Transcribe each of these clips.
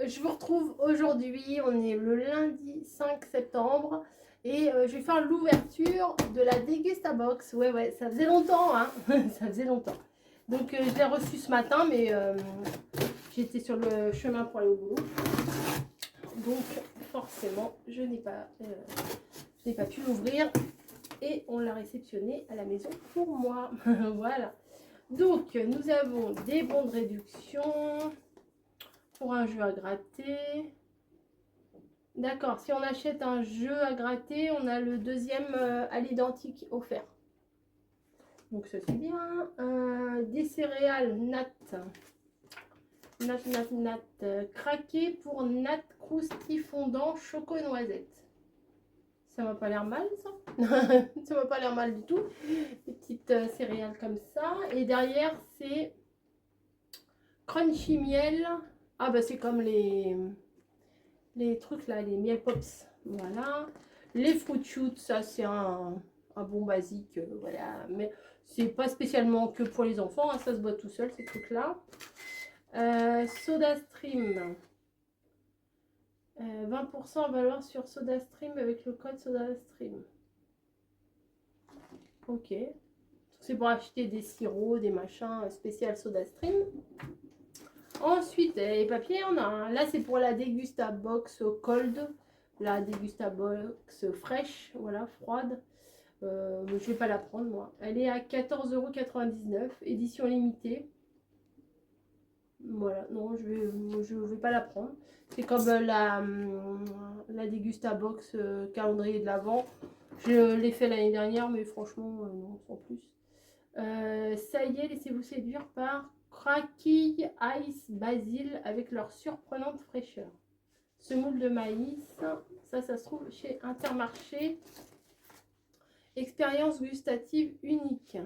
je vous retrouve aujourd'hui, on est le lundi 5 septembre et je vais faire l'ouverture de la Dégustabox. Ouais, ça faisait longtemps, hein. Ça faisait longtemps. Donc je l'ai reçu ce matin, mais j'étais sur le chemin pour aller au boulot. Donc forcément, je n'ai pas pu l'ouvrir et on l'a réceptionné à la maison pour moi. Voilà. Donc nous avons des bons de réduction pour un jeu à gratter. D'accord, si on achète un jeu à gratter, on a le deuxième à l'identique offert. Donc ça c'est bien. Des céréales nat. Nat. Craqué pour nat croustilles fondant choco noisette. Ça m'a pas l'air mal ça. Ça m'a pas l'air mal du tout. Des petites céréales comme ça. Et derrière c'est crunchy miel. Ah bah c'est comme les trucs là, les miel pops. Voilà. Les fruit shoots, ça c'est un bon basique. Voilà. Mais c'est pas spécialement que pour les enfants. Hein, ça se boit tout seul ces trucs là. Soda Stream. 20% en valeur sur Soda Stream avec le code Soda Stream. Ok. C'est pour acheter des sirops, des machins spécial Soda Stream. Ensuite, les papiers, on a un. Là, c'est pour la Dégustabox cold. La Dégustabox fraîche, voilà, froide. Je vais pas la prendre, moi. Elle est à 14,99 €, édition limitée. Voilà, non, je vais pas la prendre. C'est comme la Dégustabox calendrier de l'Avent. Je l'ai fait l'année dernière, mais franchement, non, sans plus. Ça y est, laissez-vous séduire par Cracky Ice Basil avec leur surprenante fraîcheur. Semoule de maïs, ça se trouve chez Intermarché. Expérience gustative unique.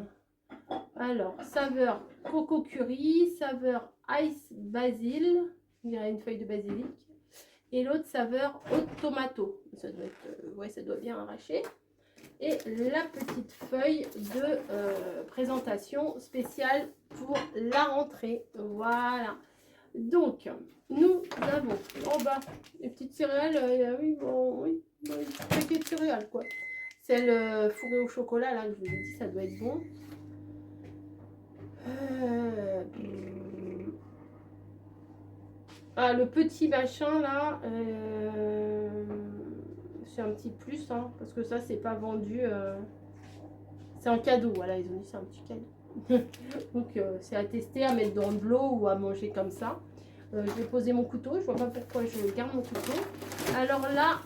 Alors, saveur coco curry, saveur ice basil, on dirait une feuille de basilic, et l'autre saveur haute tomato. Ça doit être, ouais, ça doit bien arracher. Et la petite feuille de présentation spéciale pour la rentrée. Voilà. Donc, nous avons en bas les petites céréales. Oui, bon, oui, paquet de céréales, quoi. Celle fourrée au chocolat, là, que je vous ai dit, ça doit être bon. Ah, le petit machin, là, c'est un petit plus, hein, parce que ça, c'est pas vendu. C'est un cadeau, voilà, ils ont dit c'est un petit cadeau. Donc, c'est à tester, à mettre dans de l'eau ou à manger comme ça. Je vais poser mon couteau, je vois pas pourquoi je garde mon couteau. Alors là,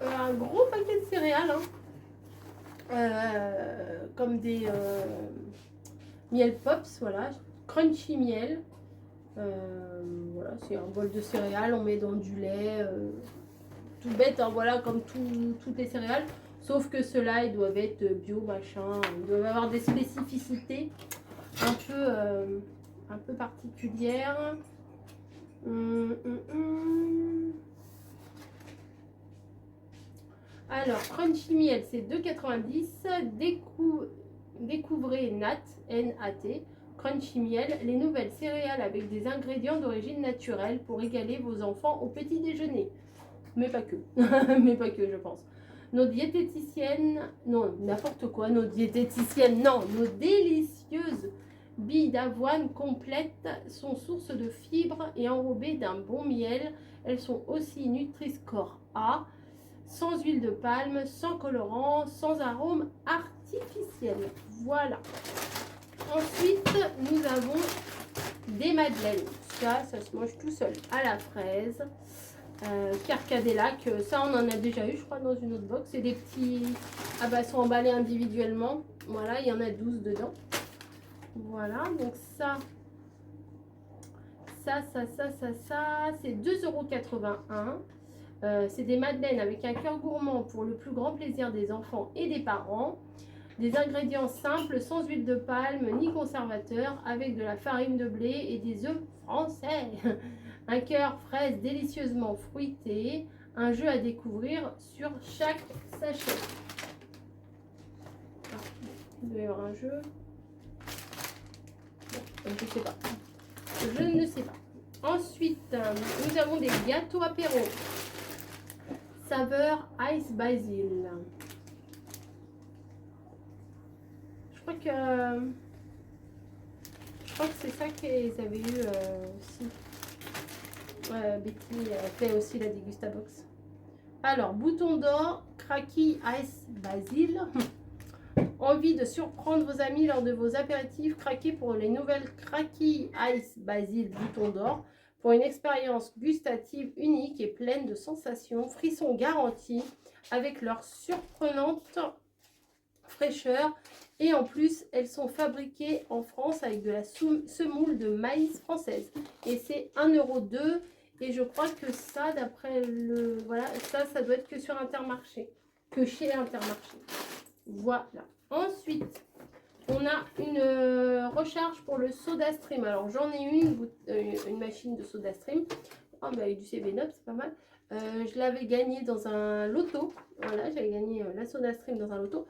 un gros paquet de céréales, hein, comme des miel pops, voilà, crunchy miel. Voilà, c'est un bol de céréales, on met dans du lait, tout bête, hein, voilà, comme toutes les céréales. Sauf que ceux-là, ils doivent être bio, machin, ils doivent avoir des spécificités un peu particulières. Alors, crunchy miel, c'est 2,90 €. Découvrez Nat, N-A-T, crunchy miel, les nouvelles céréales avec des ingrédients d'origine naturelle pour régaler vos enfants au petit déjeuner. Mais pas que. Mais pas que, je pense. Nos diététiciennes, non, n'importe quoi, nos diététiciennes, non, nos délicieuses billes d'avoine complètes sont source de fibres et enrobées d'un bon miel. Elles sont aussi Nutri-Score A, sans huile de palme, sans colorant, sans arôme artificiel. Voilà. Ensuite, nous avons des madeleines. Ça se mange tout seul à la fraise. Carcadélac, ça on en a déjà eu je crois dans une autre box. C'est des petits, ah bah sont emballés individuellement. Voilà, il y en a 12 dedans. Voilà, donc ça c'est 2,81 €. C'est des madeleines avec un cœur gourmand pour le plus grand plaisir des enfants et des parents. Des ingrédients simples, sans huile de palme ni conservateur, avec de la farine de blé et des œufs français. Un cœur fraise délicieusement fruité. Un jeu à découvrir sur chaque sachet. Ah, il doit y avoir un jeu. Bon, je ne sais pas. Je ne sais pas. Ensuite, nous avons des gâteaux apéro. Saveur Ice Basil. Je crois que c'est ça qu'ils avaient eu aussi. Betty fait aussi la Dégustabox. Alors, bouton d'or, Cracky Ice Basil. Envie de surprendre vos amis lors de vos apéritifs? Craquez pour les nouvelles Cracky Ice Basil bouton d'or pour une expérience gustative unique et pleine de sensations, frissons garantis avec leur surprenante fraîcheur. Et en plus, elles sont fabriquées en France avec de la semoule de maïs française. Et c'est 1,02 €. Et je crois que ça, d'après le... Voilà, ça doit être que sur Intermarché. Que chez Intermarché. Voilà. Ensuite, on a une recharge pour le SodaStream. Alors, j'en ai une machine de SodaStream. Oh, bah, du 7up, c'est pas mal. Je l'avais gagné dans un loto. Voilà, j'avais gagné la SodaStream dans un loto.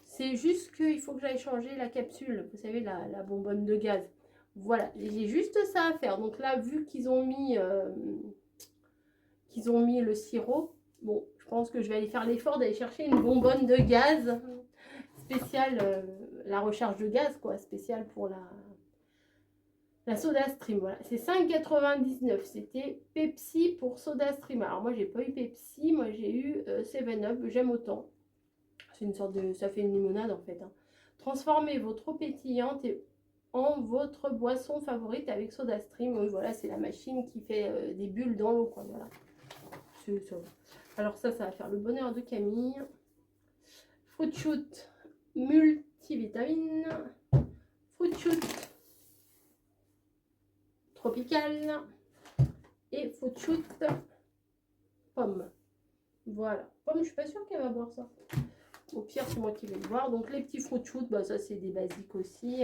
C'est juste qu'il faut que j'aille changer la capsule. Vous savez, la bonbonne de gaz. Voilà, j'ai juste ça à faire. Donc là, vu qu'ils ont mis le sirop, bon, je pense que je vais aller faire l'effort d'aller chercher une bonbonne de gaz spéciale, la recharge de gaz, quoi, spéciale pour la SodaStream. Voilà, c'est 5,99 €. C'était Pepsi pour SodaStream. Alors moi, j'ai pas eu Pepsi, moi j'ai eu 7up. J'aime autant. C'est une sorte de... Ça fait une limonade en fait. Hein. Transformez votre eau pétillante en votre boisson favorite avec SodaStream. Oui, voilà, c'est la machine qui fait des bulles dans l'eau, quoi. Voilà. Ça. Alors ça va faire le bonheur de Camille. Fruit Shoot multivitamine. Fruit Shoot tropical. Et Fruit Shoot pomme. Voilà. Pomme, je suis pas sûre qu'elle va boire ça. Au pire, c'est moi qui vais le voir. Donc, les petits Fruit Shoot, bah, ça, c'est des basiques aussi.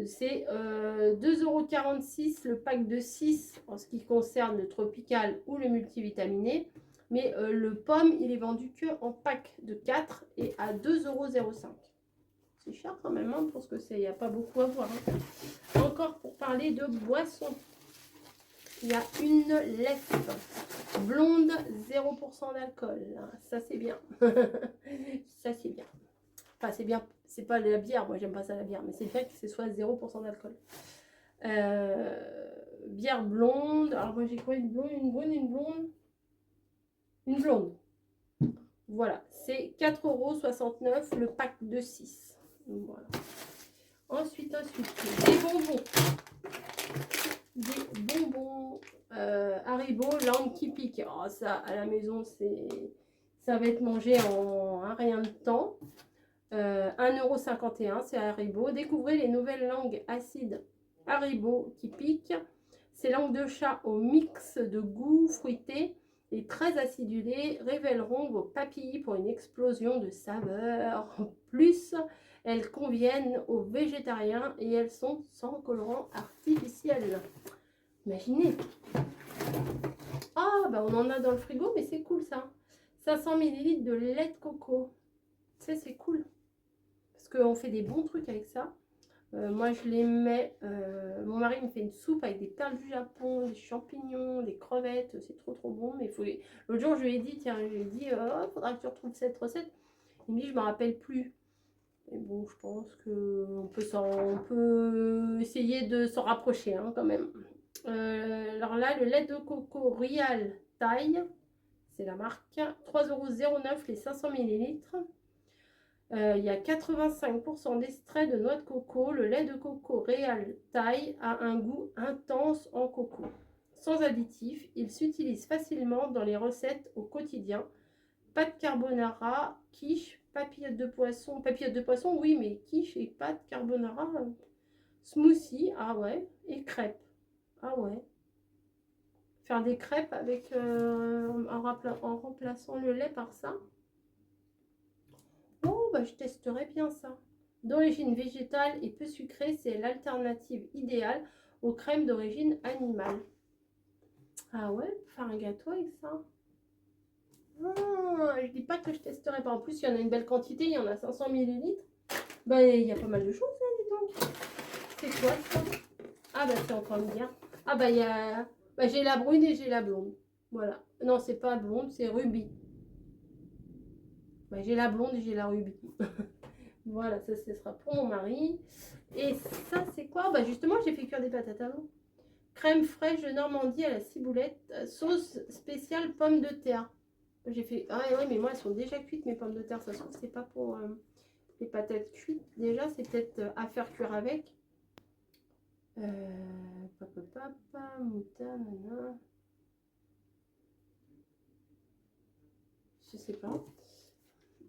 C'est 2,46 € le pack de 6 en ce qui concerne le tropical ou le multivitaminé. Mais le pomme, il est vendu que en pack de 4 et à 2,05 €. C'est cher quand même, hein, parce que il n'y a pas beaucoup à voir. Hein. Encore pour parler de boissons. Il y a une left blonde 0% d'alcool. Ça, c'est bien. Ça, c'est bien. Enfin, c'est bien. C'est pas de la bière. Moi, j'aime pas ça, la bière. Mais c'est bien que ce soit 0% d'alcool. Bière blonde. Alors, moi, j'ai quoi? Une blonde, une brune, une blonde. Une blonde. Voilà. C'est 4,69 € le pack de 6. Voilà. Ensuite, des bonbons. Des bonbons Haribo, langue qui pique. Oh, ça, à la maison, ça va être mangé en un rien de temps. 1,51 €, c'est Haribo. Découvrez les nouvelles langues acides Haribo qui piquent. Ces langues de chat au mix de goût fruité et très acidulé révéleront vos papilles pour une explosion de saveurs. En plus, elles conviennent aux végétariens et elles sont sans colorant artificiel. Imaginez. Ah, bah on en a dans le frigo, mais c'est cool ça. 500 ml de lait de coco. Ça, c'est cool. Parce qu'on fait des bons trucs avec ça. Moi, je les mets... mon mari me fait une soupe avec des perles du Japon, des champignons, des crevettes. C'est trop, trop bon. Mais il faut... L'autre jour, je lui ai dit, tiens, faudra que tu retrouves cette recette. Il me dit, je ne me rappelle plus. Mais bon, je pense qu'on peut essayer de s'en rapprocher, hein, quand même. Alors là, le lait de coco Real Thai, c'est la marque. 3,09 € les 500 ml. Il y a 85% d'extrait de noix de coco. Le lait de coco Real Thai a un goût intense en coco. Sans additifs, il s'utilise facilement dans les recettes au quotidien. Pâte carbonara, quiche, papillote de poisson, oui, mais quiche et pâte carbonara, smoothie, ah ouais, et crêpes, ah ouais. Faire des crêpes avec en remplaçant le lait par ça. Oh, bah je testerai bien ça. D'origine végétale et peu sucrée, c'est l'alternative idéale aux crèmes d'origine animale. Ah ouais, faire un gâteau avec ça. Je dis pas que je testerai pas. En plus, il y en a une belle quantité, il y en a 500 ml. Bah, il y a pas mal de choses là, dis donc. C'est quoi ça? Ah bah c'est encore une bière. Ah bah il y a Bah, j'ai la brune et j'ai la blonde. Voilà. Non, c'est pas blonde, c'est rubis. Bah, j'ai la blonde et j'ai la rubis. Voilà, ça ce sera pour mon mari. Et ça, c'est quoi? Bah, justement, j'ai fait cuire des patates à l'eau. Crème fraîche de Normandie à la ciboulette, sauce spéciale pommes de terre. J'ai fait. Ah ouais, mais moi, elles sont déjà cuites, mes pommes de terre. Ça se trouve, c'est pas pour les patates cuites. Déjà, c'est peut-être à faire cuire avec. Papa, moutarde, nana. Je sais pas.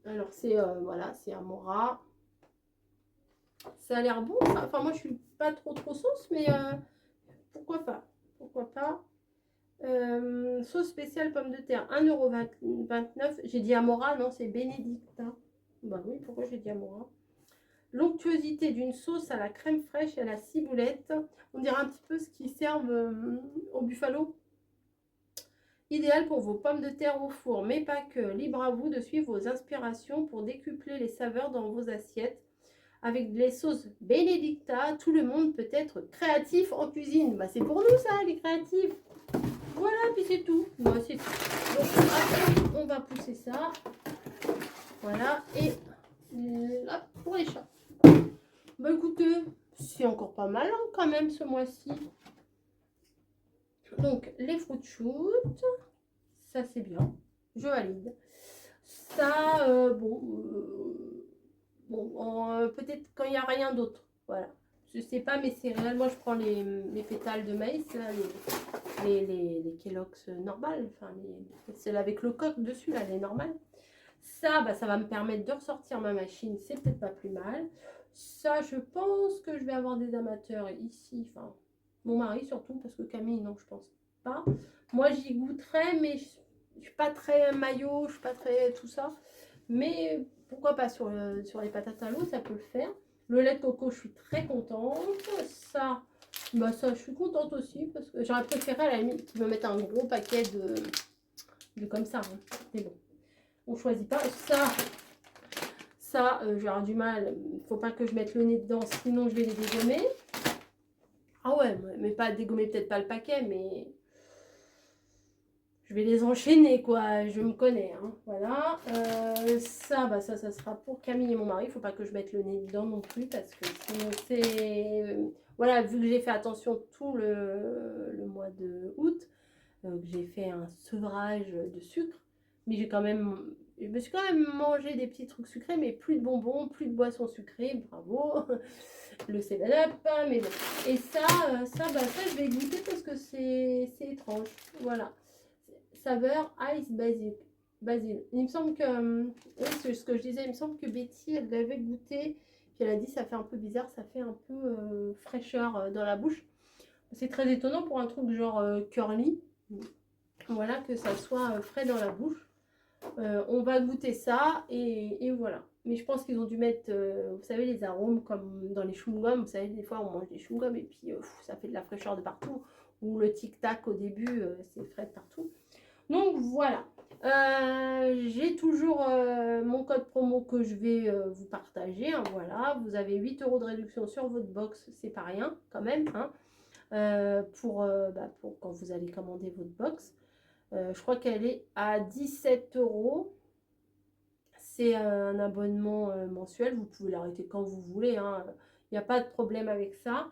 Alors, c'est voilà, c'est Amora. Ça a l'air bon, ça. Enfin, moi, je suis pas trop sauce, mais pourquoi pas? Pourquoi pas? Sauce spéciale pommes de terre, 1,29 €. J'ai dit Amora, non, c'est Benedicta. Bah oui, pourquoi j'ai dit Amora? L'onctuosité d'une sauce à la crème fraîche et à la ciboulette. On dirait un petit peu ce qu'ils servent au buffalo. Idéal pour vos pommes de terre au four, mais pas que. Libre à vous de suivre vos inspirations pour décupler les saveurs dans vos assiettes. Avec les sauces Benedicta, tout le monde peut être créatif en cuisine. Bah, c'est pour nous ça, les créatifs. Voilà, puis c'est tout. Bah, c'est tout. Donc après, on va pousser ça. Voilà, et là, pour les chats. Bah écoutez, c'est encore pas mal hein, quand même ce mois-ci. Donc, les fruits de shoot. Ça, c'est bien. Je valide. Ça, peut-être quand il n'y a rien d'autre. Voilà. Je sais pas, mes céréales, moi je prends les pétales de maïs, là, les Kellogg's normales, enfin celles avec le coq dessus, là, les normales. Ça, bah, ça va me permettre de ressortir ma machine, c'est peut-être pas plus mal. Ça, je pense que je vais avoir des amateurs ici, enfin, mon mari surtout, parce que Camille, non, je pense pas. Moi, j'y goûterai, mais je suis pas très maillot, je suis pas très tout ça. Mais pourquoi pas sur les patates à l'eau, ça peut le faire. Le lait de coco, je suis très contente. Ça, bah ça, je suis contente aussi, parce que j'aurais préféré à la limite qu'ils me mettent un gros paquet de comme ça. Hein. Mais bon, on choisit pas. Ça, j'aurai du mal. Il faut pas que je mette le nez dedans, sinon je vais les dégommer. Ah ouais, mais pas dégommer, peut-être pas le paquet, mais je vais les enchaîner, quoi. Je me connais, hein. Voilà. Ça, bah ça sera pour Camille et mon mari. Il faut pas que je mette le nez dedans non plus, parce que sinon c'est... Voilà, vu que j'ai fait attention tout le mois de août, que j'ai fait un sevrage de sucre, mais je me suis quand même mangé des petits trucs sucrés, mais plus de bonbons, plus de boissons sucrées, bravo, le 7-Up, mais bon. Et ça, je vais goûter parce que c'est étrange, voilà. Saveur ice basil. Il me semble que, oui, c'est ce que je disais, il me semble que Betty, elle l'avait goûté, puis elle a dit ça fait un peu bizarre, ça fait un peu fraîcheur dans la bouche. C'est très étonnant pour un truc genre curly. Voilà, que ça soit frais dans la bouche. On va goûter ça et voilà. Mais je pense qu'ils ont dû mettre, vous savez, les arômes comme dans les chewing-gums. Vous savez, des fois on mange des chewing-gums et puis ça fait de la fraîcheur de partout. Ou le tic-tac au début, c'est frais de partout. Donc voilà. J'ai toujours mon code promo que je vais vous partager. Hein, voilà, vous avez 8 € de réduction sur votre box, c'est pas rien quand même. Hein, pour quand vous allez commander votre box. Je crois qu'elle est à 17 €. C'est un abonnement mensuel. Vous pouvez l'arrêter quand vous voulez. Hein. Il n'y a pas de problème avec ça.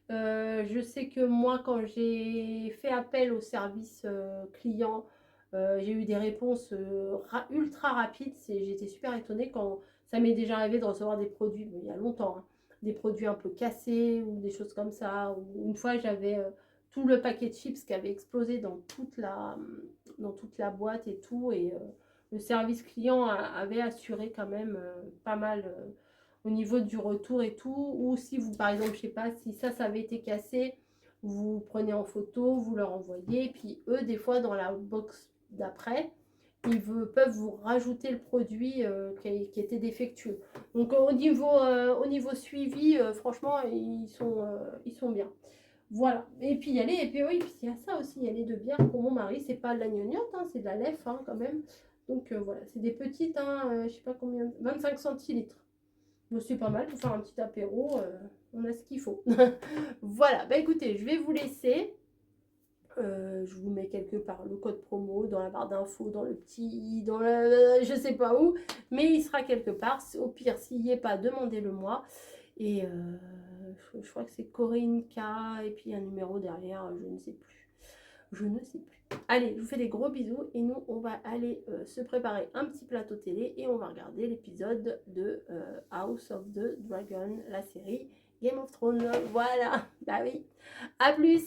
Je sais que moi, quand j'ai fait appel au service client, j'ai eu des réponses ultra rapides. J'étais super étonnée quand ça m'est déjà arrivé de recevoir des produits, il y a longtemps, hein, des produits un peu cassés ou des choses comme ça. Ou une fois, j'avais tout le paquet de chips qui avait explosé dans toute la boîte et tout. Et le service client avait assuré quand même pas mal au niveau du retour et tout. Ou si vous, par exemple, je sais pas, si ça avait été cassé, vous prenez en photo, vous leur envoyez. Puis eux, des fois, dans la box d'après, ils peuvent vous rajouter le produit qui était défectueux. Donc au niveau suivi, franchement, ils sont bien. Voilà. Et puis il y a et puis oui, puis il y a ça aussi, il y a les deux bières pour mon mari, c'est pas de la gnognotte, hein, c'est de la lef hein, quand même. Donc voilà, c'est des petites, hein, je sais pas combien, 25 centilitres. Bon, c'est pas mal pour faire un petit apéro, on a ce qu'il faut. Voilà, bah écoutez, je vais vous laisser. Je vous mets quelque part le code promo dans la barre d'infos, dans le petit, dans le, je sais pas où, mais il sera quelque part. Au pire, s'il n'y est pas, demandez-le moi. Et je crois que c'est Corinne K, et puis un numéro derrière, je ne sais plus. Je ne sais plus. Allez, je vous fais des gros bisous et nous, on va aller se préparer un petit plateau télé et on va regarder l'épisode de House of the Dragon, la série Game of Thrones. Voilà, bah oui. À plus.